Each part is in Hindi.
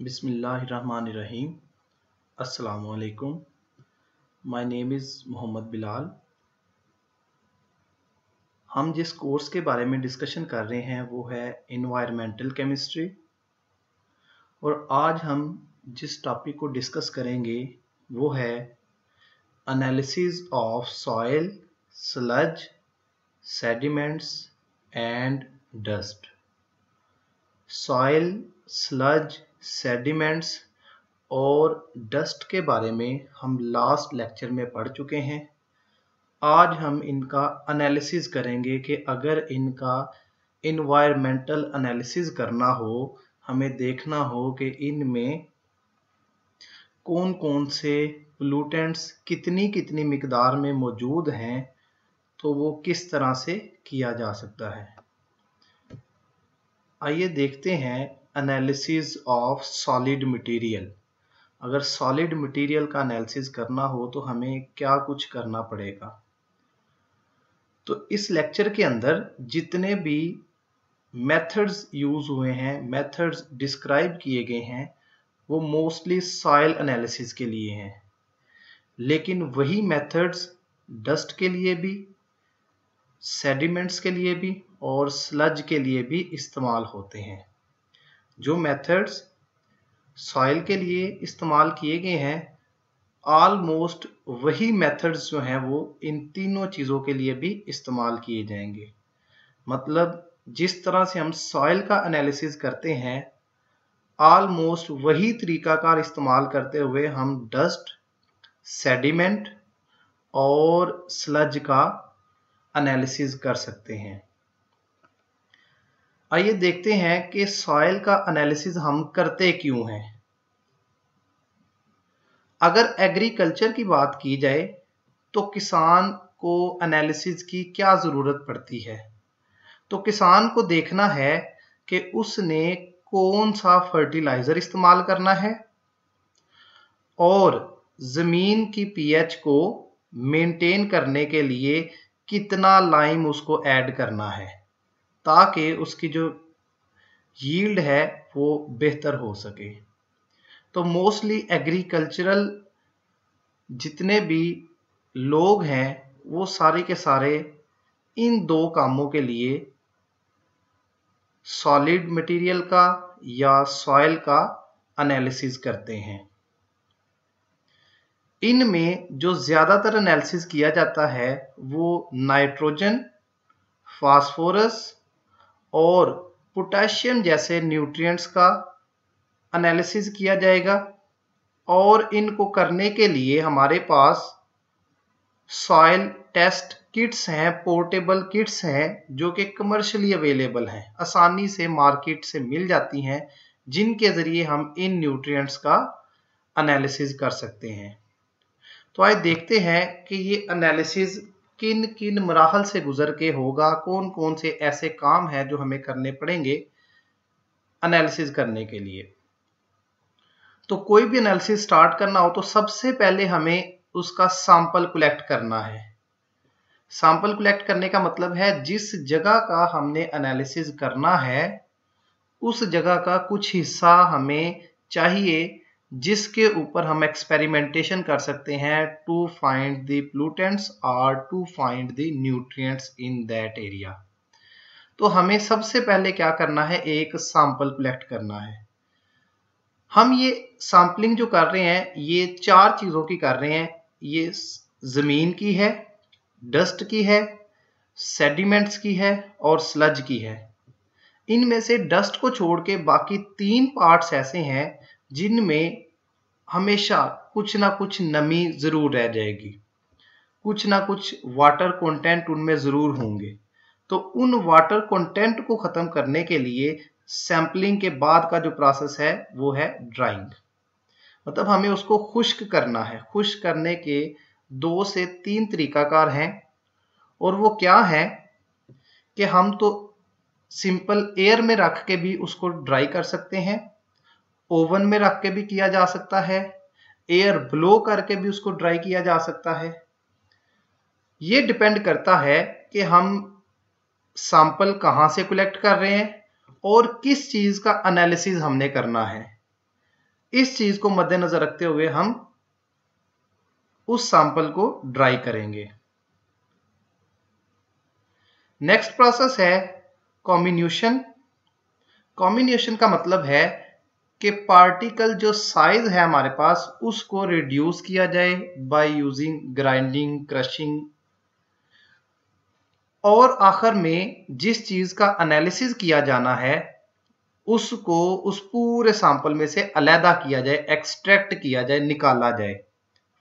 बिस्मिल्लाहिर्रहमानिर्रहीम। अस्सलामुअलैकुम। My name is Mohammad Bilal. हम जिस कोर्स के बारे में डिस्कशन कर रहे हैं वो है एनवायरमेंटल केमिस्ट्री, और आज हम जिस टॉपिक को डिस्कस करेंगे वो है analysis of soil, sludge, sediments and dust. Soil, sludge, sediments और डस्ट के बारे में हम लास्ट लेक्चर में पढ़ चुके हैं। आज हम इनका एनालिसिस करेंगे कि अगर इनका इन्वायरमेंटल एनालिसिस करना हो, हमें देखना हो कि इनमें कौन कौन से पोल्यूटेंट्स कितनी कितनी मिकदार में मौजूद हैं, तो वो किस तरह से किया जा सकता है। आइए देखते हैं एनालिसिस ऑफ सॉलिड मटेरियल। अगर सॉलिड मटेरियल का एनालिसिस करना हो तो हमें क्या कुछ करना पड़ेगा। तो इस लेक्चर के अंदर जितने भी मेथड्स यूज हुए हैं, मेथड्स डिस्क्राइब किए गए हैं, वो मोस्टली सॉइल एनालिसिस के लिए हैं, लेकिन वही मेथड्स डस्ट के लिए भी, सेडिमेंट्स के लिए भी और स्लज के लिए भी इस्तेमाल होते हैं। जो मेथड्स सॉइल के लिए इस्तेमाल किए गए हैं, ऑलमोस्ट वही मेथड्स जो हैं वो इन तीनों चीज़ों के लिए भी इस्तेमाल किए जाएंगे। मतलब जिस तरह से हम सॉइल का एनालिसिस करते हैं, ऑलमोस्ट वही तरीकाकार इस्तेमाल करते हुए हम डस्ट, सेडिमेंट और स्लज का एनालिसिस कर सकते हैं। आइए देखते हैं कि सॉइल का एनालिसिस हम करते क्यों हैं। अगर एग्रीकल्चर की बात की जाए तो किसान को एनालिसिस की क्या ज़रूरत पड़ती है। तो किसान को देखना है कि उसने कौन सा फर्टिलाइज़र इस्तेमाल करना है और ज़मीन की पीएच को मेंटेन करने के लिए कितना लाइम उसको ऐड करना है, ताकि उसकी जो यील्ड है वो बेहतर हो सके। तो मोस्टली एग्रीकल्चरल जितने भी लोग हैं वो सारे के सारे इन दो कामों के लिए सॉलिड मटेरियल का या सॉइल का एनालिसिस करते हैं। इनमें जो ज़्यादातर एनालिसिस किया जाता है वो नाइट्रोजन, फास्फोरस और पोटेशियम जैसे न्यूट्रिएंट्स का एनालिसिस किया जाएगा, और इनको करने के लिए हमारे पास सॉइल टेस्ट किट्स हैं, पोर्टेबल किट्स हैं जो कि कमर्शियली अवेलेबल हैं, आसानी से मार्केट से मिल जाती हैं, जिनके ज़रिए हम इन न्यूट्रिएंट्स का एनालिसिस कर सकते हैं। तो आइए देखते हैं कि ये एनालिसिस किन किन मराहल से गुजर के होगा, कौन कौन से ऐसे काम हैं जो हमें करने पड़ेंगे एनालिसिस करने के लिए। तो कोई भी एनालिसिस स्टार्ट करना हो तो सबसे पहले हमें उसका सैंपल कलेक्ट करना है। सैंपल कलेक्ट करने का मतलब है जिस जगह का हमने एनालिसिस करना है उस जगह का कुछ हिस्सा हमें चाहिए जिसके ऊपर हम एक्सपेरिमेंटेशन कर सकते हैं टू फाइंड द पोल्यूटेंट्स और to find the nutrients in that area. तो हमें सबसे पहले क्या करना है, एक सैंपल कलेक्ट करना है। हम ये सैम्पलिंग जो कर रहे हैं ये चार चीज़ों की कर रहे हैं। ये ज़मीन की है, डस्ट की है, सेडिमेंट्स की है और स्लज की है। इनमें से डस्ट को छोड़ के बाकी तीन पार्ट्स ऐसे हैं जिनमें हमेशा कुछ ना कुछ नमी ज़रूर रह जाएगी, कुछ ना कुछ वाटर कंटेंट उनमें ज़रूर होंगे। तो उन वाटर कंटेंट को ख़त्म करने के लिए सैम्पलिंग के बाद का जो प्रोसेस है वो है ड्राइंग। मतलब हमें उसको खुश्क करना है। खुश्क करने के 2 से 3 तरीकाकार हैं, और वो क्या है कि हम तो सिंपल एयर में रख के भी उसको ड्राई कर सकते हैं, ओवन में रख के भी किया जा सकता है, एयर ब्लो करके भी उसको ड्राई किया जा सकता है। ये डिपेंड करता है कि हम सैंपल कहाँ से कलेक्ट कर रहे हैं और किस चीज़ का एनालिसिस हमने करना है। इस चीज को मद्देनजर रखते हुए हम उस सैंपल को ड्राई करेंगे। नेक्स्ट प्रोसेस है कॉम्बिनेशन। कॉम्बिनेशन का मतलब है कि पार्टिकल जो साइज है हमारे पास उसको रिड्यूस किया जाए बाय यूजिंग ग्राइंडिंग, क्रशिंग, और आखिर में जिस चीज का एनालिसिस किया जाना है उसको उस पूरे सैंपल में से अलहदा किया जाए, एक्सट्रैक्ट किया जाए, निकाला जाए।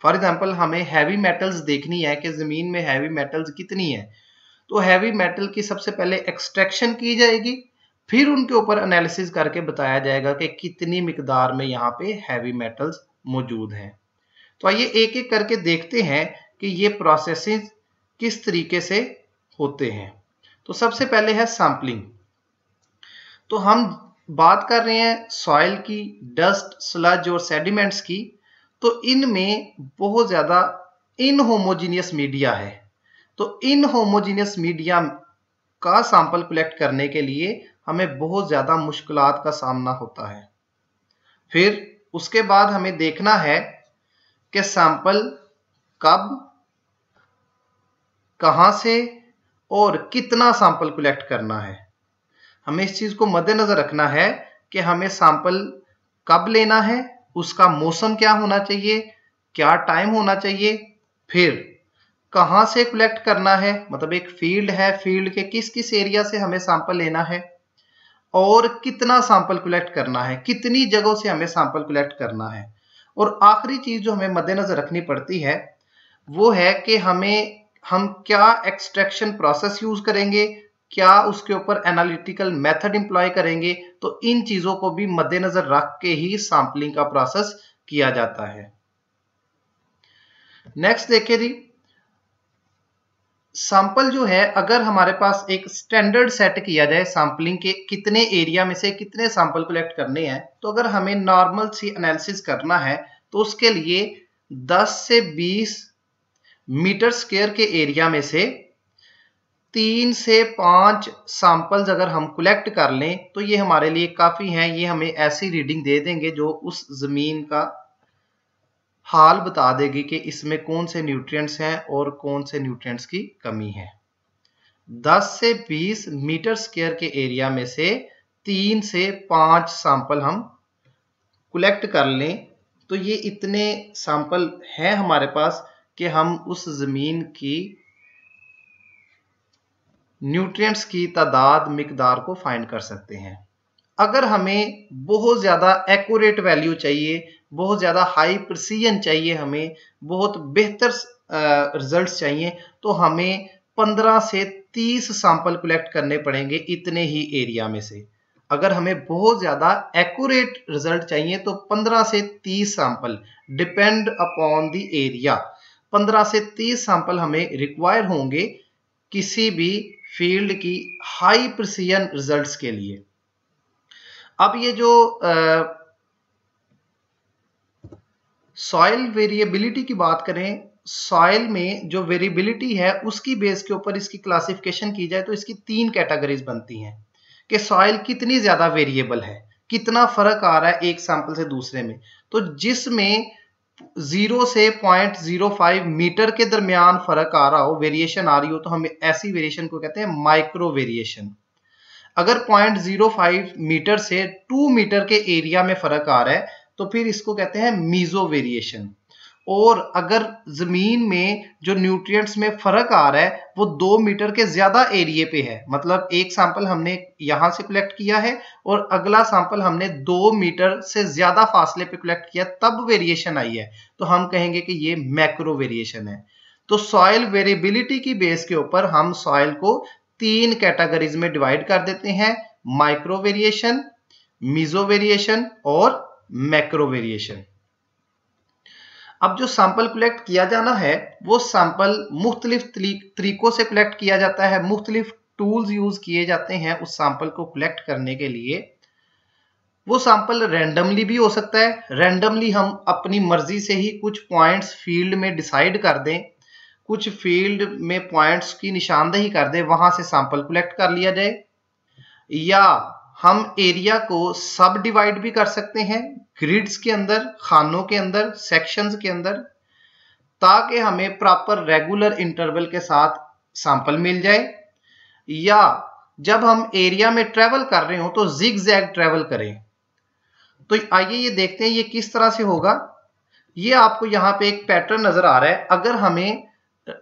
फॉर एग्जांपल हमें हैवी मेटल्स देखनी है कि जमीन में हैवी मेटल्स कितनी है, तो हैवी मेटल की सबसे पहले एक्सट्रैक्शन की जाएगी, फिर उनके ऊपर एनालिसिस करके बताया जाएगा कि कितनी मिकदार में यहाँ पे हैवी मेटल्स मौजूद हैं। तो आइए एक एक करके देखते हैं कि ये प्रोसेसिंग किस तरीके से होते हैं। तो सबसे पहले है सैंपलिंग। तो हम बात कर रहे हैं सॉइल की, डस्ट, स्लज और सेडिमेंट्स की। तो इनमें बहुत ज्यादा इनहोमोजीनियस मीडिया है। तो इनहोमोजीनियस मीडिया का सैंपल कलेक्ट करने के लिए हमें बहुत ज्यादा मुश्किलात का सामना होता है। फिर उसके बाद हमें देखना है कि सैंपल कब, कहां से और कितना सैंपल कलेक्ट करना है। हमें इस चीज को मद्देनजर रखना है कि हमें सैंपल कब लेना है, उसका मौसम क्या होना चाहिए, क्या टाइम होना चाहिए, फिर कहां से कलेक्ट करना है, मतलब एक फील्ड है, फील्ड के किस किस एरिया से हमें सैंपल लेना है, और कितना सैंपल कलेक्ट करना है, कितनी जगहों से हमें सैंपल कलेक्ट करना है। और आखिरी चीज जो हमें मद्देनजर रखनी पड़ती है वो है कि हम क्या एक्सट्रैक्शन प्रोसेस यूज करेंगे, क्या उसके ऊपर एनालिटिकल मेथड इंप्लॉय करेंगे। तो इन चीजों को भी मद्देनजर रख के ही सैंपलिंग का प्रोसेस किया जाता है। नेक्स्ट देखिए जी, सैंपल जो है अगर हमारे पास एक स्टैंडर्ड सेट किया जाए सैंपलिंग के कितने एरिया में से कितने सैंपल कलेक्ट करने हैं, तो अगर हमें नॉर्मल सी एनालिसिस करना है तो उसके लिए 10 से 20 मीटर स्क्वायर के एरिया में से 3 से 5 सैंपल्स अगर हम कलेक्ट कर लें तो ये हमारे लिए काफी हैं। ये हमें ऐसी रीडिंग दे देंगे जो उस जमीन का हाल बता देगी कि इसमें कौन से न्यूट्रिएंट्स हैं और कौन से न्यूट्रिएंट्स की कमी है। 10 से 20 मीटर स्क्वायर के एरिया में से 3 से 5 सैंपल हम कलेक्ट कर लें तो ये इतने सैंपल हैं हमारे पास कि हम उस जमीन की न्यूट्रिएंट्स की तादाद, मिकदार को फाइंड कर सकते हैं। अगर हमें बहुत ज्यादा एक्यूरेट वैल्यू चाहिए, बहुत ज्यादा हाई प्रिसीजन चाहिए, हमें बहुत बेहतर रिजल्ट्स चाहिए, तो हमें 15 से 30 सैंपल कलेक्ट करने पड़ेंगे इतने ही एरिया में से। अगर हमें बहुत ज्यादा एक्यूरेट रिजल्ट चाहिए तो 15 से 30 sample, depend upon the area, 15 से 30 सैंपल हमें रिक्वायर होंगे किसी भी फील्ड की हाई प्रिसीजन रिजल्ट्स के लिए। अब ये जो सॉइल वेरिएबिलिटी की बात करें, सॉइल में जो वेरिएबिलिटी है उसकी बेस के ऊपर इसकी क्लासिफिकेशन की जाए तो इसकी 3 कैटेगरीज बनती हैं कि सॉइल कितनी ज्यादा वेरिएबल है, कितना फर्क आ रहा है एक सैंपल से दूसरे में। तो जिसमें 0 से 0.05 मीटर के दरमियान फर्क आ रहा हो, वेरिएशन आ रही हो, तो हम ऐसी वेरिएशन को कहते हैं माइक्रो वेरिएशन। अगर 0.05 मीटर से 2 मीटर के एरिया में फर्क आ रहा है तो फिर इसको कहते हैं मीजो वेरिएशन। और अगर जमीन में जो न्यूट्रिएंट्स में फर्क आ रहा है वो 2 मीटर के ज्यादा एरिया पे है, मतलब एक सैंपल हमने यहां से कलेक्ट किया है और अगला सैंपल हमने 2 मीटर से ज्यादा फासले पे कलेक्ट किया, तब वेरिएशन आई है, तो हम कहेंगे कि ये मैक्रो वेरिएशन है। तो सॉइल वेरिएबिलिटी की बेस के ऊपर हम सॉइल को 3 कैटेगरीज में डिवाइड कर देते हैं, माइक्रो वेरिएशन, मीजो वेरिएशन और मैक्रो वेरिएशन। अब जो सैंपल कलेक्ट किया जाना है वो सैंपल मुख्तलिफ तरीकों से कलेक्ट किया जाता है, मुख्तलिफ टूल्स यूज किए जाते हैं उस सैंपल को कलेक्ट करने के लिए। वो सैंपल रैंडमली भी हो सकता है, रैंडमली हम अपनी मर्जी से ही कुछ पॉइंट्स फील्ड में डिसाइड कर दें, कुछ फील्ड में पॉइंट्स की निशानदेही कर दें, वहां से सैंपल कलेक्ट कर लिया जाए, या हम एरिया को सब डिवाइड भी कर सकते हैं ग्रिड्स के अंदर, खानों के अंदर, सेक्शंस के अंदर, ताकि हमें प्रॉपर रेगुलर इंटरवल के साथ सैंपल मिल जाए। या जब हम एरिया में ट्रेवल कर रहे हो तो जिग जैग ट्रेवल करें। तो आइए ये देखते हैं ये किस तरह से होगा। ये आपको यहाँ पे एक पैटर्न नजर आ रहा है। अगर हमें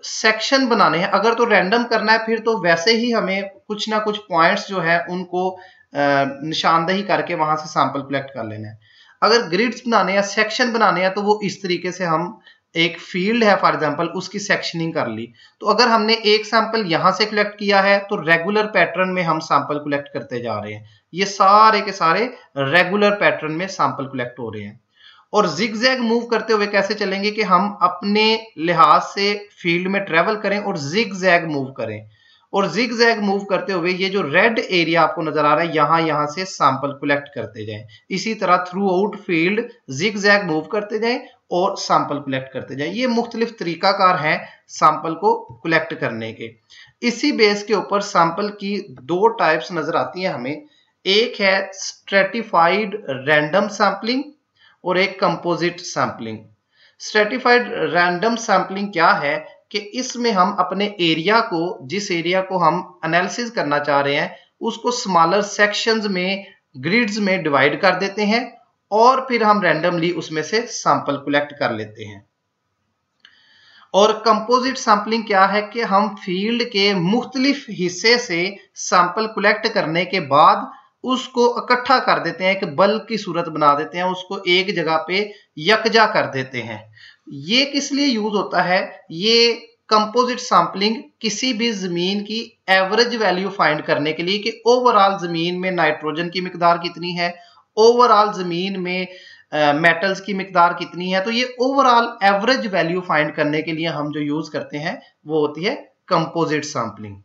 सेक्शन बनाने हैं, अगर तो रैंडम करना है फिर तो वैसे ही हमें कुछ ना कुछ पॉइंट्स जो है उनको निशानदेही करके वहां से सैंपल कलेक्ट कर लेना है। अगर ग्रिड्स बनाने या सेक्शन बनाने हैं तो वो इस तरीके से हम एक फील्ड है फॉर एग्जांपल उसकी सेक्शनिंग कर ली। तो अगर हमने एक सैंपल यहां से कलेक्ट किया है तो रेगुलर पैटर्न में हम सैंपल कलेक्ट करते जा रहे हैं। ये सारे के सारे रेगुलर पैटर्न में सैंपल कलेक्ट हो रहे हैं। और जिगजैग मूव करते हुए कैसे चलेंगे कि हम अपने लिहाज से फील्ड में ट्रेवल करें और जिगजैग मूव करें। और जिगजैग मूव करते हुए ये जो रेड एरिया आपको नजर आ रहा है यहां से सैंपल कलेक्ट करते जाएं। इसी तरह through out field zigzag move करते जाएं और सैंपल कलेक्ट करते जाएं। ये मुख्तलिफ तरीकाकार हैं सैंपल को कलेक्ट करने के। इसी बेस के ऊपर सैंपल की दो टाइप्स नजर आती हैं हमें। एक है स्ट्रेटिफाइड रैंडम सैंपलिंग और एक composite sampling. Stratified random sampling क्या है कि इसमें हम अपने एरिया को, जिस एरिया को हम एनालिसिस करना चाह रहे हैं, उसको स्मॉलर सेक्शंस में, ग्रिड्स में डिवाइड कर देते हैं और फिर हम रैंडमली उसमें से सैंपल कलेक्ट कर लेते हैं। और कंपोजिट सैंपलिंग क्या है कि हम फील्ड के मुख्तलिफ हिस्से से सैंपल कलेक्ट करने के बाद उसको इकट्ठा कर देते हैं, एक बल्क की सूरत बना देते हैं, उसको एक जगह पे यकजा कर देते हैं। ये किस लिए यूज होता है? ये कंपोजिट सैंपलिंग किसी भी जमीन की एवरेज वैल्यू फाइंड करने के लिए कि ओवरऑल जमीन में नाइट्रोजन की मिकदार कितनी है, ओवरऑल जमीन में मेटल्स की मिकदार कितनी है। तो ये ओवरऑल एवरेज वैल्यू फाइंड करने के लिए हम जो यूज करते हैं वो होती है कंपोजिट सैंपलिंग।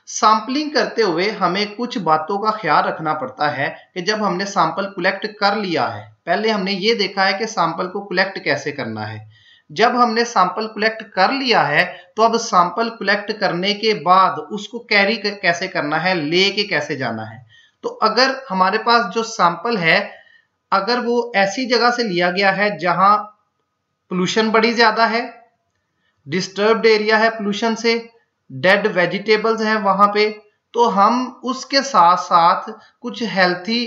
सैंपलिंग करते हुए हमें कुछ बातों का ख्याल रखना पड़ता है कि जब हमने सैंपल कलेक्ट कर लिया है, पहले हमने ये देखा है कि सैंपल को कलेक्ट कैसे करना है। जब हमने सैंपल कलेक्ट कर लिया है तो अब सैंपल कलेक्ट करने के बाद उसको कैरी कैसे करना है, लेके कैसे जाना है। तो अगर हमारे पास जो सैंपल है, अगर वो ऐसी जगह से लिया गया है जहां पोल्यूशन बड़ी ज्यादा है, डिस्टर्ब्ड एरिया है पोल्यूशन से, डेड वेजिटेबल्स हैं वहां पे, तो हम उसके साथ साथ कुछ हेल्थी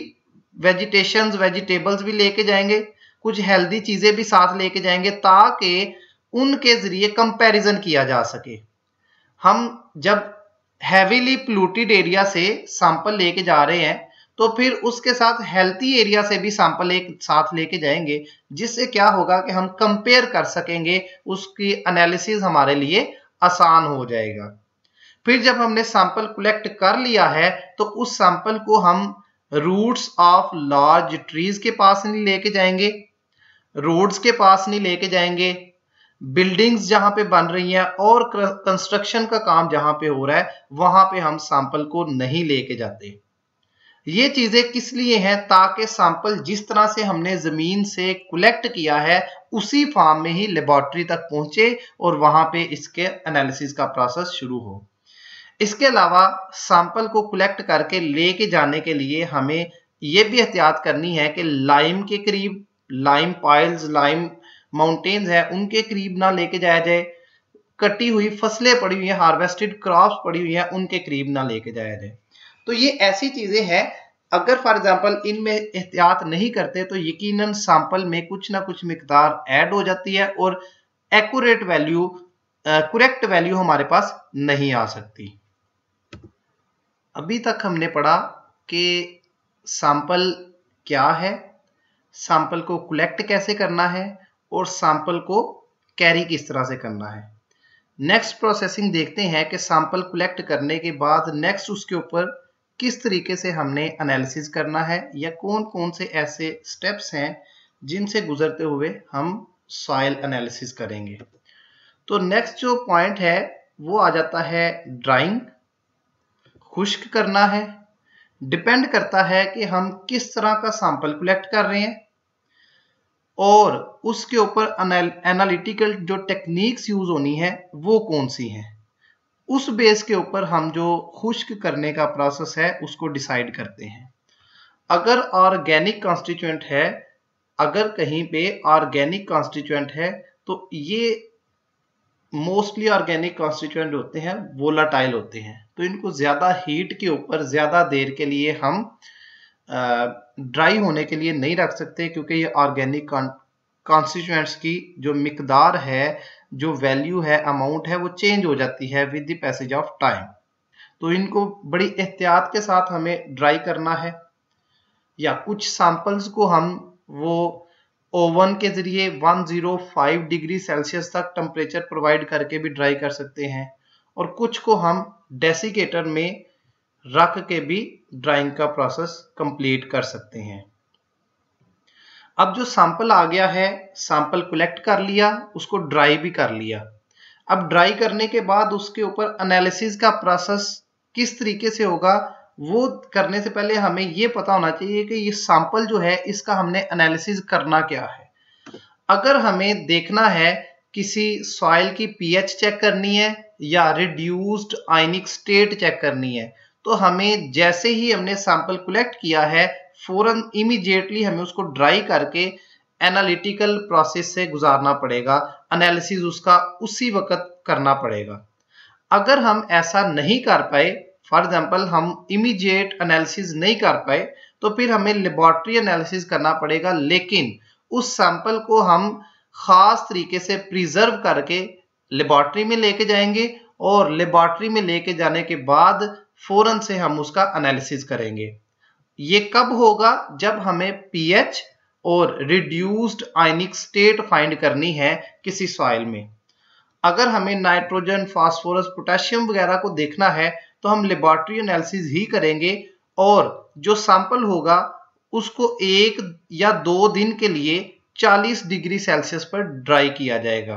वेजिटेबल्स भी लेके जाएंगे, कुछ हेल्दी चीजें भी साथ लेके जाएंगे ताकि उनके जरिए कंपैरिजन किया जा सके। हम जब हैवीली पोल्यूटेड एरिया से सैंपल लेके जा रहे हैं तो फिर उसके साथ हेल्थी एरिया से भी सैंपल एक साथ लेके जाएंगे, जिससे क्या होगा कि हम कंपेयर कर सकेंगे, उसकी एनालिसिस हमारे लिए आसान हो जाएगा। फिर जब हमने सैंपल कलेक्ट कर लिया है तो उस सैंपल को हम रूट्स ऑफ लार्ज ट्रीज के पास नहीं लेके जाएंगे, रोड्स के पास नहीं लेके जाएंगे, बिल्डिंग्स जहां पे बन रही हैं और कंस्ट्रक्शन का काम जहां पे हो रहा है वहां पे हम सैंपल को नहीं लेके जाते। ये चीजें किस लिए हैं? ताकि सैंपल जिस तरह से हमने जमीन से कलेक्ट किया है उसी फॉर्म में ही लेबोरेटरी तक पहुंचे और वहां पे इसके एनालिसिस का प्रोसेस शुरू हो। इसके अलावा सैंपल को कलेक्ट करके लेके जाने के लिए हमें ये भी एहतियात करनी है कि लाइम के करीब, लाइम पाइल्स, लाइम माउंटेन्स है, उनके करीब ना लेके जाया जाए। कटी हुई फसलें पड़ी हुई हैं, हार्वेस्टेड क्रॉप्स पड़ी हुई हैं, उनके करीब ना लेके जाया जाए। तो ये ऐसी चीजें हैं, अगर फॉर एग्जांपल इनमें एहतियात नहीं करते तो यकीनन सैंपल में कुछ ना कुछ मिकदार ऐड हो जाती है और एक्यूरेट वैल्यू, करेक्ट वैल्यू हमारे पास नहीं आ सकती। अभी तक हमने पढ़ा कि सैंपल क्या है, सैंपल को कलेक्ट कैसे करना है और सैंपल को कैरी किस तरह से करना है। नेक्स्ट प्रोसेसिंग देखते हैं कि सैंपल कलेक्ट करने के बाद नेक्स्ट उसके ऊपर किस तरीके से हमने एनालिसिस करना है या कौन कौन से ऐसे स्टेप्स हैं जिनसे गुजरते हुए हम सॉइल एनालिसिस करेंगे। तो नेक्स्ट जो पॉइंट है वो आ जाता है ड्राइंग, खुश्क करना है। डिपेंड करता है कि हम किस तरह का सैंपल कलेक्ट कर रहे हैं और उसके ऊपर एनालिटिकल जो टेक्निक्स यूज होनी है वो कौन सी हैं। उस बेस के ऊपर हम जो खुश्क करने का प्रोसेस है उसको डिसाइड करते हैं। अगर ऑर्गेनिक कॉन्स्टिट्यूएंट है, अगर कहीं पे ऑर्गेनिक कॉन्स्टिट्यूएंट है तो ये मोस्टली ऑर्गेनिक कॉन्स्टिट्यूएंट होते हैं वोलाटाइल होते हैं, तो इनको ज्यादा हीट के ऊपर ज्यादा देर के लिए हम ड्राई होने के लिए नहीं रख सकते, क्योंकि ये ऑर्गेनिक कॉन्स्टिट्यूएंट्स की जो मिकदार है, जो वैल्यू है, अमाउंट है, वो चेंज हो जाती है with the passage of time. तो इनको बड़ी एहतियात के साथ हमें ड्राई करना है, या कुछ सैंपल्स को हम वो ओवन के जरिए 105 डिग्री सेल्सियस तक टेम्परेचर प्रोवाइड करके भी ड्राई कर सकते हैं, और कुछ को हम डेसिकेटर में रख के भी ड्राइंग का प्रोसेस कंप्लीट कर सकते हैं। अब जो सैंपल आ गया है, सैंपल कलेक्ट कर लिया, उसको ड्राई भी कर लिया। अब ड्राई करने के बाद उसके ऊपर एनालिसिस का प्रोसेस किस तरीके से होगा, वो करने से पहले हमें ये पता होना चाहिए कि ये सैंपल जो है इसका हमने एनालिसिस करना क्या है। अगर हमें देखना है किसी सॉइल की पीएच चेक करनी है या रिड्यूस्ड आयनिक स्टेट चेक करनी है, तो हमें जैसे ही हमने सैंपल कलेक्ट किया है फौरन इमीडिएटली हमें उसको ड्राई करके एनालिटिकल प्रोसेस से गुजारना पड़ेगा, एनालिसिस उसका उसी वक्त करना पड़ेगा। अगर हम ऐसा नहीं कर पाए, फॉर एग्जाम्पल हम इमीडिएट एनालिसिस नहीं कर पाए, तो फिर हमें लेबोरेटरी एनालिसिस करना पड़ेगा, लेकिन उस सैंपल को हम खास तरीके से प्रिजर्व करके लेबोरेटरी में लेके जाएंगे, और लेबोरेटरी में लेके जाने के बाद फौरन से हम उसका एनालिसिस करेंगे। ये कब होगा? जब हमें पीएच और रिड्यूस्ड आयनिक स्टेट फाइंड करनी है किसी सॉइल में। अगर हमें नाइट्रोजन, फास्फोरस, पोटेशियम वगैरह को देखना है तो हम लेबोरेटरी एनालिसिस ही करेंगे, और जो सैंपल होगा उसको 1 या 2 दिन के लिए 40 डिग्री सेल्सियस पर ड्राई किया जाएगा।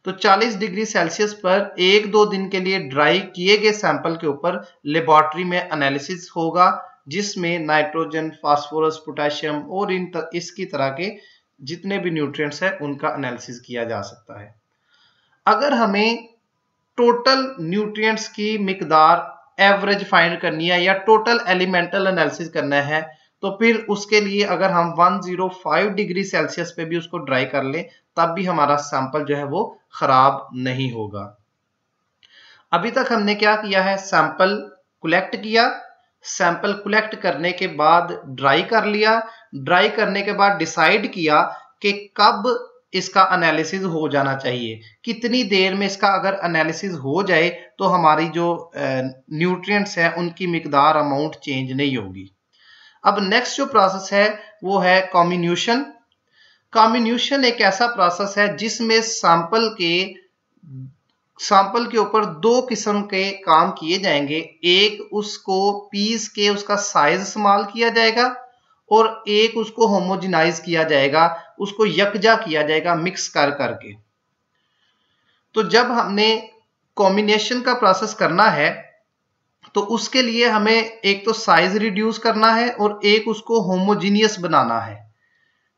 तो 40 डिग्री सेल्सियस पर 1-2 दिन के लिए ड्राई किए गए सैंपल के ऊपर लेबोरेटरी में एनालिसिस होगा, जिसमें नाइट्रोजन, फास्फोरस, पोटेशियम और इसकी तरह के जितने भी न्यूट्रिएंट्स हैं उनका एनालिसिस किया जा सकता है। अगर हमें टोटल न्यूट्रिएंट्स की मिकदार एवरेज फाइंड करनी है या टोटल एलिमेंटल एनालिसिस करना है, तो फिर उसके लिए अगर हम 105 डिग्री सेल्सियस पे भी उसको ड्राई कर लें, तब भी हमारा सैंपल जो है वो खराब नहीं होगा। अभी तक हमने क्या किया है? सैंपल कलेक्ट किया, सैंपल कलेक्ट करने के बाद ड्राई कर लिया, ड्राई करने के बाद डिसाइड किया कि कब इसका एनालिसिस हो जाना चाहिए, कितनी देर में इसका अगर एनालिसिस हो जाए तो हमारी जो न्यूट्रिएंट्स हैं उनकी मिकदार, अमाउंट चेंज नहीं होगी। अब नेक्स्ट जो प्रोसेस है वो है कॉम्बिनेशन। कॉम्बिनेशन एक ऐसा प्रोसेस है जिसमें सैंपल के ऊपर 2 किस्म के काम किए जाएंगे। एक, उसको पीस के उसका साइज इस्तेमाल किया जाएगा, और एक उसको होमोजेनाइज किया जाएगा, उसको यकजा किया जाएगा मिक्स कर करके। तो जब हमने कॉम्बिनेशन का प्रोसेस करना है तो उसके लिए हमें एक तो साइज रिड्यूस करना है और एक उसको होमोजीनियस बनाना है।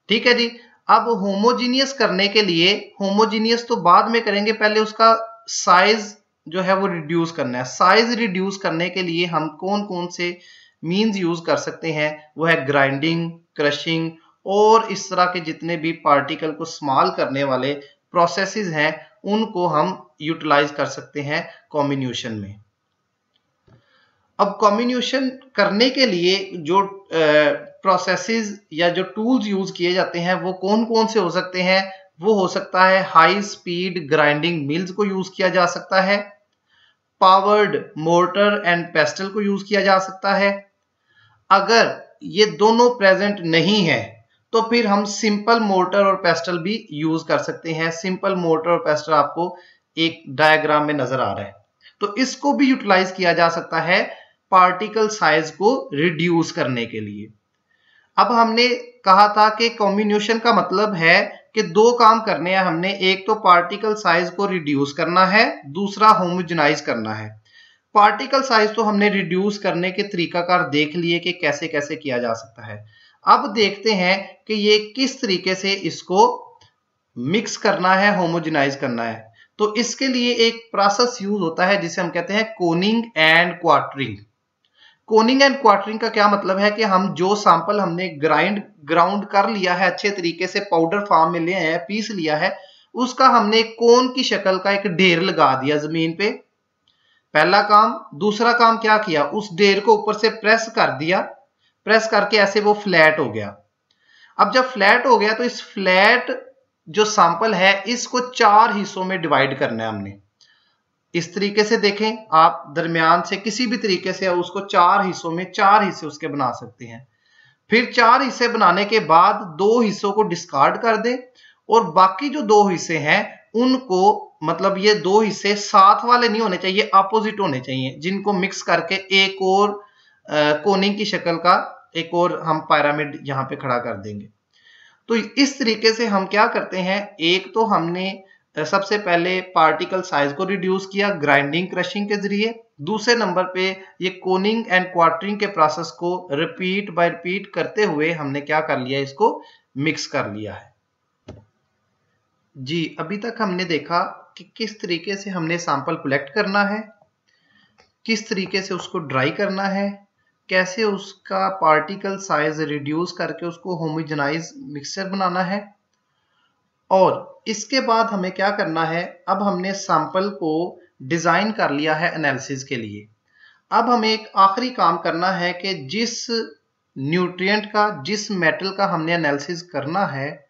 ठीक है जी। अब होमोजीनियस करने के लिए, होमोजीनियस तो बाद में करेंगे, पहले उसका साइज जो है वो रिड्यूस करना है। साइज रिड्यूस करने के लिए हम कौन कौन से मीन्स यूज कर सकते हैं? वो है ग्राइंडिंग, क्रशिंग, और इस तरह के जितने भी पार्टिकल को स्मॉल करने वाले प्रोसेसेस हैं उनको हम यूटिलाइज कर सकते हैं कॉम्बिनेशन में। अब कॉम्बिनेशन करने के लिए जो प्रोसेसेस या जो टूल्स यूज किए जाते हैं वो कौन कौन से हो सकते हैं? वो हो सकता है हाई स्पीड ग्राइंडिंग मिल्स को यूज किया जा सकता है, पावर्ड मोर्टर एंड पेस्टल को यूज किया जा सकता है। अगर ये दोनों प्रेजेंट नहीं है तो फिर हम सिंपल मोर्टर और पेस्टल भी यूज कर सकते हैं। सिंपल मोर्टर और पेस्टल आपको एक डायग्राम में नजर आ रहा है, तो इसको भी यूटिलाइज किया जा सकता है पार्टिकल साइज को रिड्यूस करने के लिए। अब हमने कहा था कि कॉम्बिनेशन का मतलब है कि 2 काम करने हैं हमने, एक तो पार्टिकल साइज को रिड्यूस करना है, दूसरा होमोजेनाइज करना है। पार्टिकल साइज तो हमने रिड्यूस करने के तरीकाकार देख लिए कि कैसे कैसे किया जा सकता है। अब देखते हैं कि ये किस तरीके से इसको मिक्स करना है, होमोजेनाइज करना है। तो इसके लिए एक प्रोसेस यूज होता है जिसे हम कहते हैं Koenig and quartering. Koenig and quartering का क्या मतलब है कि हम जो सैंपल हमने ग्राउंड कर लिया है, अच्छे तरीके से पाउडर फॉर्म में ले आए हैं, पीस लिया है, उसका हमने कोन की शक्ल का एक ढेर लगा दिया जमीन पे, पहला काम। दूसरा काम क्या किया, उस ढेर को ऊपर से प्रेस कर दिया, प्रेस करके ऐसे वो फ्लैट हो गया। अब जब फ्लैट हो गया तो इस फ्लैट जो सैंपल है इसको 4 हिस्सों में डिवाइड करना है हमने। इस तरीके से देखें आप, दरमियान से किसी भी तरीके से उसको 4 हिस्सों में 4 हिस्से उसके बना सकते हैं। फिर 4 हिस्से बनाने के बाद 2 हिस्सों को डिस्कार्ड कर दें और बाकी जो 2 हिस्से हैं उनको, मतलब ये 2 हिस्से साथ वाले नहीं होने चाहिए, अपोजिट होने चाहिए, जिनको मिक्स करके एक और कोनिंग की शक्ल का एक और हम पिरामिड यहां पे खड़ा कर देंगे। तो इस तरीके से हम क्या करते हैं, एक तो हमने सबसे पहले पार्टिकल साइज को रिड्यूस किया ग्राइंडिंग क्रशिंग के जरिए, दूसरे नंबर पे ये कोनिंग एंड क्वार्टरिंग के प्रोसेस को रिपीट बाय रिपीट करते हुए हमने क्या कर लिया, इसको मिक्स कर लिया है। जी, अभी तक हमने देखा कि किस तरीके से हमने सैंपल कलेक्ट करना है, किस तरीके से उसको ड्राई करना है, कैसे उसका पार्टिकल साइज रिड्यूस करके उसको होमोजेनाइज मिक्सचर बनाना है, और इसके बाद हमें क्या करना है, अब हमने सैंपल को डिजाइन कर लिया है एनालिसिस के लिए। अब हमें एक आखिरी काम करना है कि जिस न्यूट्रिएंट का, जिस मेटल का हमने एनालिसिस करना है,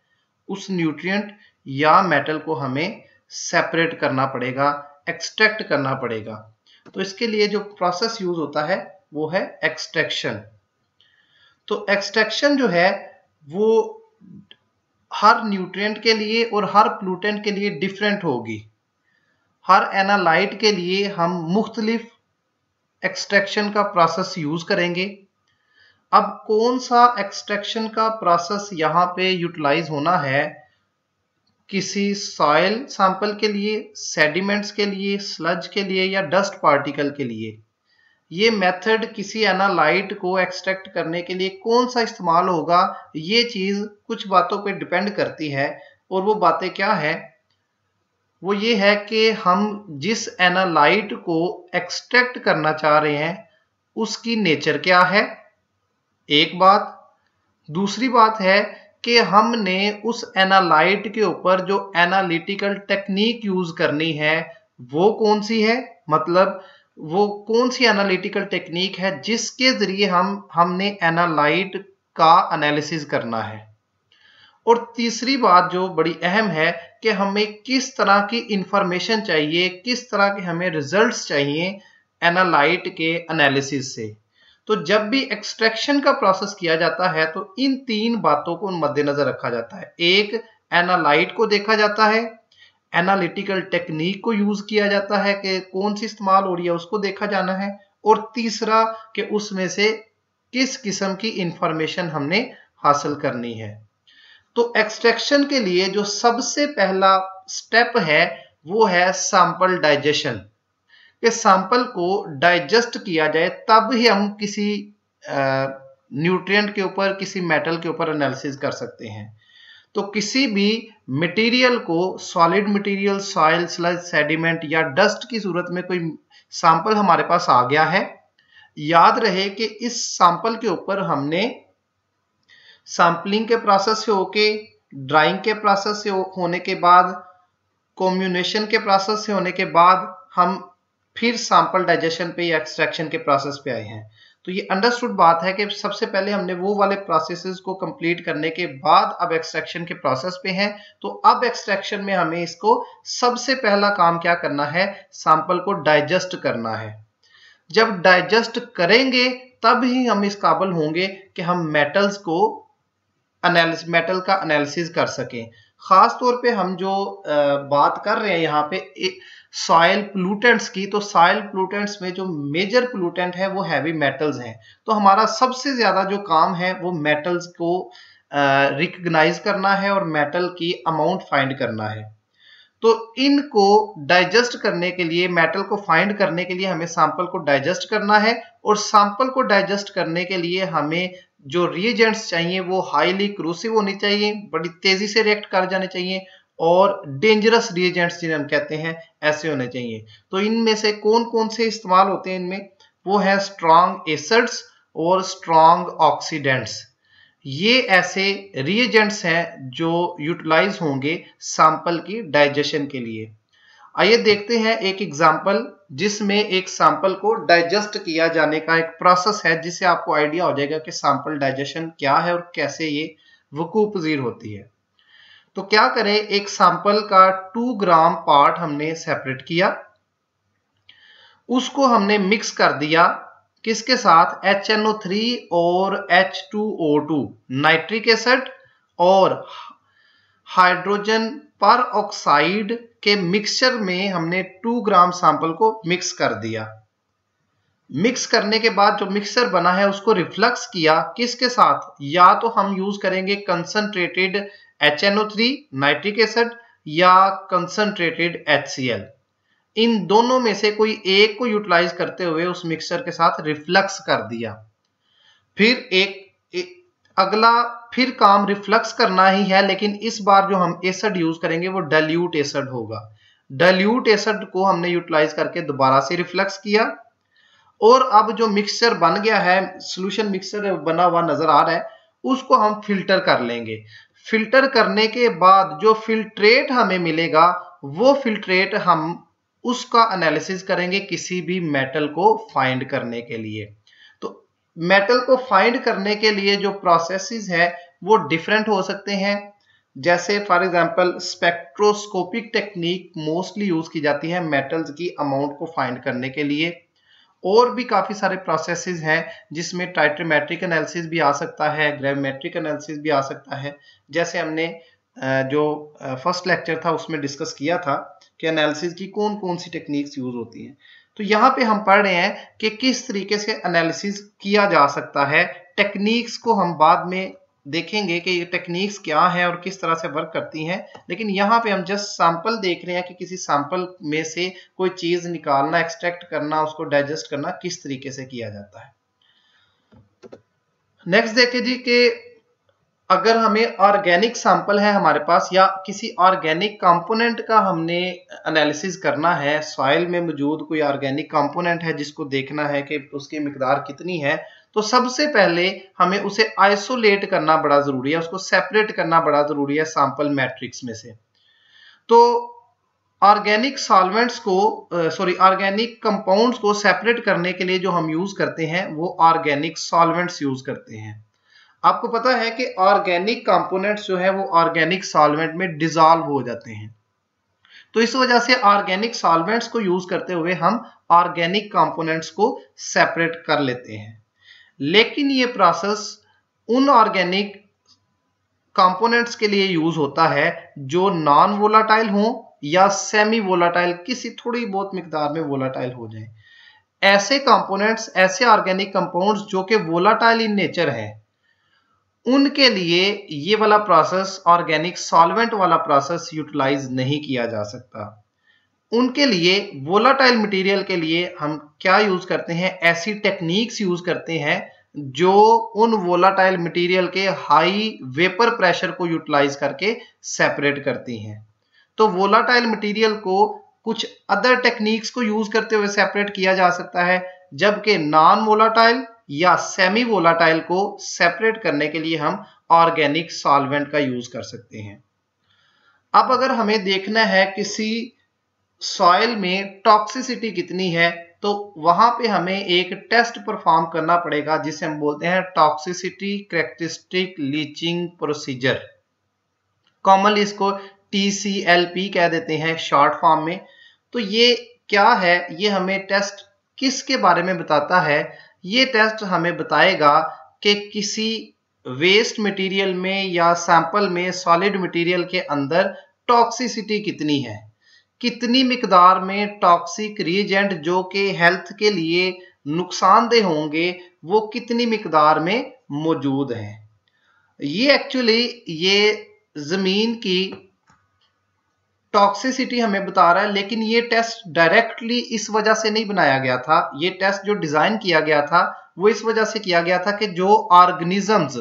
उस न्यूट्रिएंट या मेटल को हमें सेपरेट करना पड़ेगा, एक्सट्रैक्ट करना पड़ेगा। तो इसके लिए जो प्रोसेस यूज होता है वो है एक्सट्रैक्शन। तो एक्सट्रैक्शन जो है वो हर न्यूट्रिएंट के लिए और हर प्लूटेंट के लिए डिफरेंट होगी। हर एनालाइट के लिए हम मुख्तलिफ एक्सट्रैक्शन का प्रोसेस यूज करेंगे। अब कौन सा एक्सट्रैक्शन का प्रोसेस यहाँ पे यूटिलाइज होना है, किसी सॉइल सैंपल के लिए, सेडिमेंट्स के लिए, स्लज के लिए या डस्ट पार्टिकल के लिए, ये मेथड किसी एनालाइट को एक्सट्रैक्ट करने के लिए कौन सा इस्तेमाल होगा, ये चीज कुछ बातों पे डिपेंड करती है। और वो बातें क्या है, वो ये है कि हम जिस एनालाइट को एक्सट्रैक्ट करना चाह रहे हैं उसकी नेचर क्या है, एक बात। दूसरी बात है कि हमने उस एनालाइट के ऊपर जो एनालिटिकल टेक्निक यूज करनी है वो कौन सी है, मतलब वो कौन सी एनालिटिकल टेक्निक है जिसके जरिए हमने एनालाइट का एनालिसिस करना है। और तीसरी बात जो बड़ी अहम है कि हमें किस तरह की इंफॉर्मेशन चाहिए, किस तरह के हमें रिजल्ट्स चाहिए एनालाइट के एनालिसिस से। तो जब भी एक्सट्रैक्शन का प्रोसेस किया जाता है तो इन 3 बातों को मद्देनजर रखा जाता है। एक, एनालाइट को देखा जाता है, एनालिटिकल टेक्निक को यूज किया जाता है कि कौन सी इस्तेमाल हो रही है उसको देखा जाना है, और तीसरा कि उसमें से किस किस्म की इंफॉर्मेशन हमने हासिल करनी है। तो एक्सट्रैक्शन के लिए जो सबसे पहला स्टेप है वो है सैंपल डाइजेशन, कि सैंपल को डाइजेस्ट किया जाए तब ही हम किसी न्यूट्रिएंट के ऊपर, किसी मेटल के ऊपर एनालिसिस कर सकते हैं। तो किसी भी मटेरियल को, solid material, soil, sludge, sediment या डस्ट की सूरत में कोई सैंपल हमारे पास आ गया है, याद रहे कि इस सैंपल के ऊपर हमने सैंपलिंग के प्रोसेस से होके, ड्राइंग के प्रोसेस से होने के बाद, कम्युनेशन के प्रोसेस से होने के बाद हम फिर सैंपल डाइजेशन पे या एक्सट्रैक्शन के प्रोसेस पे आए हैं। तो ये अंडरस्टूड बात है कि सबसे पहले हमने वो वाले प्रोसेसेस को कंप्लीट करने के बाद अब एक्सट्रैक्शन के प्रोसेस पे हैं। तो अब एक्सट्रैक्शन में हमें इसको सबसे पहला काम क्या करना है, सैंपल को डाइजेस्ट करना है। जब डाइजेस्ट करेंगे तब ही हम इस काबिल होंगे कि हम मेटल्स को मेटल का एनालिसिस कर सकें। खास तौर पे हम जो बात कर रहे हैं यहाँ पे सॉइल प्लूटेंट्स की, तो सॉइल प्लूटेंट्स में जो मेजर प्लूटेंट है वो हैवी मेटल्स हैं। तो हमारा सबसे ज्यादा जो काम है वो मेटल्स को रिकग्नाइज करना है और मेटल की अमाउंट फाइंड करना है। तो इनको डाइजेस्ट करने के लिए, मेटल को फाइंड करने के लिए हमें सैंपल को डाइजेस्ट करना है, और सैंपल को डाइजेस्ट करने के लिए हमें जो रिएजेंट्स चाहिए वो हाईली क्रूसिव होनी चाहिए, बड़ी तेजी से रिएक्ट कर जाने चाहिए, और डेंजरस रिएजेंट्स जिन्हें हम कहते हैं ऐसे होने चाहिए। तो इनमें से कौन कौन से इस्तेमाल होते हैं, इनमें वो है स्ट्रॉन्ग एसिड्स और स्ट्रॉन्ग ऑक्सीडेंट्स। ये ऐसे रिएजेंट्स हैं जो यूटिलाइज होंगे सैंपल की डाइजेशन के लिए। आइए देखते हैं एक एग्जांपल जिसमें एक सैंपल को डाइजेस्ट किया जाने का एक प्रोसेस है, जिससे आपको आइडिया हो जाएगा कि सैंपल डाइजेशन क्या है और कैसे ये वकूअ पज़ीर होती है। तो क्या करें, एक सैंपल का 2 ग्राम पार्ट हमने सेपरेट किया, उसको हमने मिक्स कर दिया किसके साथ, HNO3 और H2O2 नाइट्रिक एसिड और हाइड्रोजन पर ऑक्साइड के मिक्सचर में हमने 2 ग्राम सैंपल को मिक्स कर दिया। मिक्स करने के बाद जो मिक्सचर बना है उसको रिफ्लक्स किया किसके साथ, या तो हम यूज करेंगे कंसंट्रेटेड HNO3 नाइट्रिक एसिड या कंसंट्रेटेड HCl। इन दोनों में से कोई एक को यूटिलाइज करते हुए उस मिक्सचर के साथ रिफ्लक्स कर दिया। फिर अगला फिर काम रिफ्लक्स करना ही है, लेकिन इस बार जो हम एसिड यूज करेंगे वो डाइल्यूट एसिड होगा। डाइल्यूट एसिड को हमने यूटिलाइज करके दोबारा से रिफ्लक्स किया और अब जो मिक्सचर बन गया है, सॉल्यूशन मिक्सचर बना हुआ नजर आ रहा है, उसको हम फिल्टर कर लेंगे। फिल्टर करने के बाद जो फिल्ट्रेट हमें मिलेगा वो फिल्ट्रेट हम उसका एनालिसिस करेंगे किसी भी मेटल को फाइंड करने के लिए। तो मेटल को फाइंड करने के लिए जो प्रोसेसेस है वो डिफरेंट हो सकते हैं। जैसे for example spectroscopic technique mostly use की जाती है मेटल्स की अमाउंट को फाइंड करने के लिए। और भी काफी सारे प्रोसेसेस हैं जिसमें टाइट्रोमेट्रिक एनालिसिस भी आ सकता है, ग्रेविमेट्रिक एनालिसिस भी आ सकता है। जैसे हमने जो फर्स्ट लेक्चर था उसमें डिस्कस किया था कि एनालिसिस की कौन कौन सी टेक्निक्स यूज होती हैं। तो यहाँ पे हम पढ़ रहे हैं कि किस तरीके से एनालिसिस किया जा सकता है। टेक्निक्स को हम बाद में देखेंगे कि ये टेक्निक्स क्या हैं और किस तरह से वर्क करती हैं, लेकिन यहाँ पे हम जस्ट सैंपल देख रहे हैं कि किसी सैंपल में से कोई चीज निकालना, एक्सट्रैक्ट करना, उसको डाइजेस्ट करना किस तरीके से किया जाता है। नेक्स्ट देखिए जी कि अगर हमें ऑर्गेनिक सैंपल है हमारे पास या किसी ऑर्गेनिक कंपोनेंट का हमने एनालिसिस करना है, सॉइल में मौजूद कोई ऑर्गेनिक कंपोनेंट है जिसको देखना है कि उसकी मिकदार कितनी है, तो सबसे पहले हमें उसे आइसोलेट करना बड़ा जरूरी है, उसको सेपरेट करना बड़ा जरूरी है सैंपल मैट्रिक्स में से। तो ऑर्गेनिक सॉल्वेंट्स को ऑर्गेनिक कंपाउंड्स को सेपरेट करने के लिए जो हम यूज करते हैं वो ऑर्गेनिक सॉल्वेंट्स यूज करते हैं। आपको पता है कि ऑर्गेनिक कंपोनेंट्स जो है वो ऑर्गेनिक सॉल्वेंट में डिसॉल्व हो जाते हैं, तो इस वजह से ऑर्गेनिक सॉल्वेंट्स को यूज करते हुए हम ऑर्गेनिक कंपोनेंट्स को सेपरेट कर लेते हैं। लेकिन ये प्रोसेस उन ऑर्गेनिक कंपोनेंट्स के लिए यूज होता है जो नॉन वोलाटाइल हो या सेमी वोलाटाइल, किसी थोड़ी बहुत मिकदार में वोलाटाइल हो जाए। ऐसे कंपोनेंट्स, ऐसे ऑर्गेनिक कंपाउंड्स जो कि वोलाटाइल इन नेचर है, उनके लिए ये वाला प्रोसेस, ऑर्गेनिक सॉल्वेंट वाला प्रोसेस यूटिलाइज नहीं किया जा सकता। उनके लिए वोलाटाइल मटेरियल के लिए हम क्या यूज करते हैं, ऐसी टेक्निक्स यूज करते हैं जो उन वोलाटाइल मटेरियल के हाई वेपर प्रेशर को यूटिलाइज करके सेपरेट करती हैं। तो वोलाटाइल मटेरियल को कुछ अदर टेक्निक्स को यूज करते हुए सेपरेट किया जा सकता है, जबकि नॉन वोलाटाइल या सेमी वोलाटाइल को सेपरेट करने के लिए हम ऑर्गेनिक सॉल्वेंट का यूज कर सकते हैं। अब अगर हमें देखना है किसी सॉइल में टॉक्सिसिटी कितनी है, तो वहां पे हमें एक टेस्ट परफॉर्म करना पड़ेगा जिसे हम बोलते हैं toxicity characteristic leaching procedure. Commonly इसको TCLP कह देते हैं शॉर्ट फॉर्म में। तो ये क्या है, ये हमें टेस्ट किसके बारे में बताता है, ये टेस्ट हमें बताएगा कि किसी वेस्ट मटेरियल में या सैंपल में सॉलिड मटेरियल के अंदर टॉक्सिसिटी कितनी है, कितनी मिकदार में टॉक्सिक रिएजेंट जो कि हेल्थ के लिए नुकसानदेह होंगे वो कितनी मिकदार में मौजूद हैं। ये एक्चुअली ये जमीन की टॉक्सिसिटी हमें बता रहा है, लेकिन ये टेस्ट डायरेक्टली इस वजह से नहीं बनाया गया था। ये टेस्ट जो डिजाइन किया गया था वो इस वजह से किया गया था कि जो ऑर्गेनिजम्स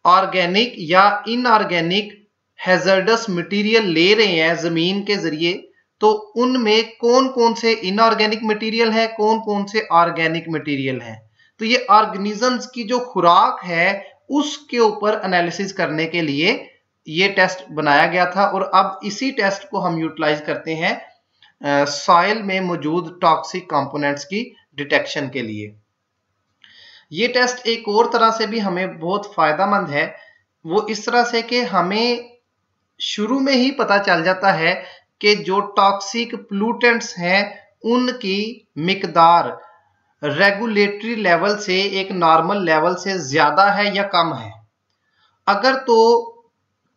ऑर्गेनिक या इनऑर्गेनिक हैजर्डस मटेरियल ले रहे हैं जमीन के जरिए, तो उनमें कौन कौन से इनऑर्गेनिक मटेरियल है, कौन कौन से ऑर्गेनिक मटेरियल है। तो ये ऑर्गेनिजम्स की जो खुराक है उसके ऊपर एनालिसिस करने के लिए ये टेस्ट बनाया गया था, और अब इसी टेस्ट को हम यूटिलाइज करते हैं सॉइल में मौजूद टॉक्सिक कंपोनेंट्स की डिटेक्शन के लिए। ये टेस्ट एक और तरह से भी हमें बहुत फायदेमंद है, वो इस तरह से कि हमें शुरू में ही पता चल जाता है कि जो टॉक्सिक प्लूटेंट्स हैं उनकी मिकदार रेगुलेटरी लेवल से एक नॉर्मल लेवल से ज्यादा है या कम है। अगर तो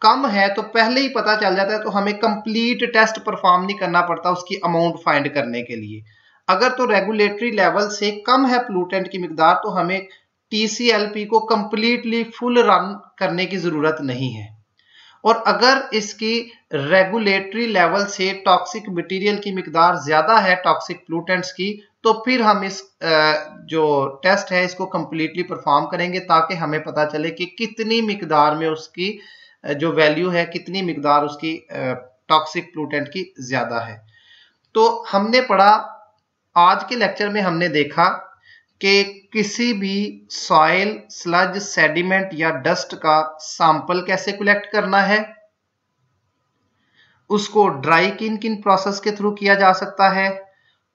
कम है तो पहले ही पता चल जाता है, तो हमें कंप्लीट टेस्ट परफॉर्म नहीं करना पड़ता उसकी अमाउंट फाइंड करने के लिए। अगर तो रेगुलेटरी लेवल से कम है प्लूटेंट की मिकदार, तो हमें TCLP को कंप्लीटली फुल रन करने की जरूरत नहीं है। और अगर इसकी रेगुलेटरी लेवल से टॉक्सिक मटेरियल की मिकदार ज्यादा है टॉक्सिक प्लूटेंट्स की, तो फिर हम इस जो टेस्ट है इसको कंप्लीटली परफॉर्म करेंगे, ताकि हमें पता चले कि कितनी मिकदार में उसकी जो वैल्यू है, कितनी मिकदार उसकी टॉक्सिक प्लूटेंट की ज्यादा है। तो हमने पढ़ा, आज के लेक्चर में हमने देखा कि किसी भी सॉइल, स्लज, सेडिमेंट या डस्ट का सैंपल कैसे कलेक्ट करना है, उसको ड्राई किन किन प्रोसेस के थ्रू किया जा सकता है,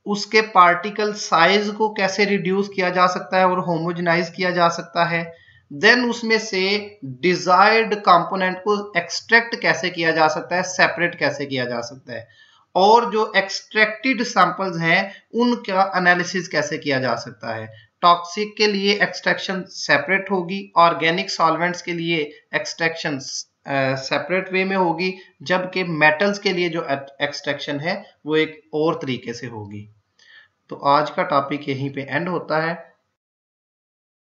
उसके पार्टिकल साइज को कैसे रिड्यूस किया जा सकता है और होमोजेनाइज किया जा सकता है, देन उसमें से डिजायर्ड कंपोनेंट को एक्सट्रैक्ट कैसे किया जा सकता है, सेपरेट कैसे किया जा सकता है, और जो एक्सट्रैक्टेड सैंपल्स हैं उनका एनालिसिस कैसे किया जा सकता है। टॉक्सिक के लिए एक्सट्रैक्शन सेपरेट होगी, ऑर्गेनिक सॉल्वेंट्स के लिए एक्सट्रैक्शन सेपरेट वे में होगी, जबकि मेटल्स के लिए जो एक्सट्रैक्शन है वो एक और तरीके से होगी। तो आज का टॉपिक यहीं पे एंड होता है।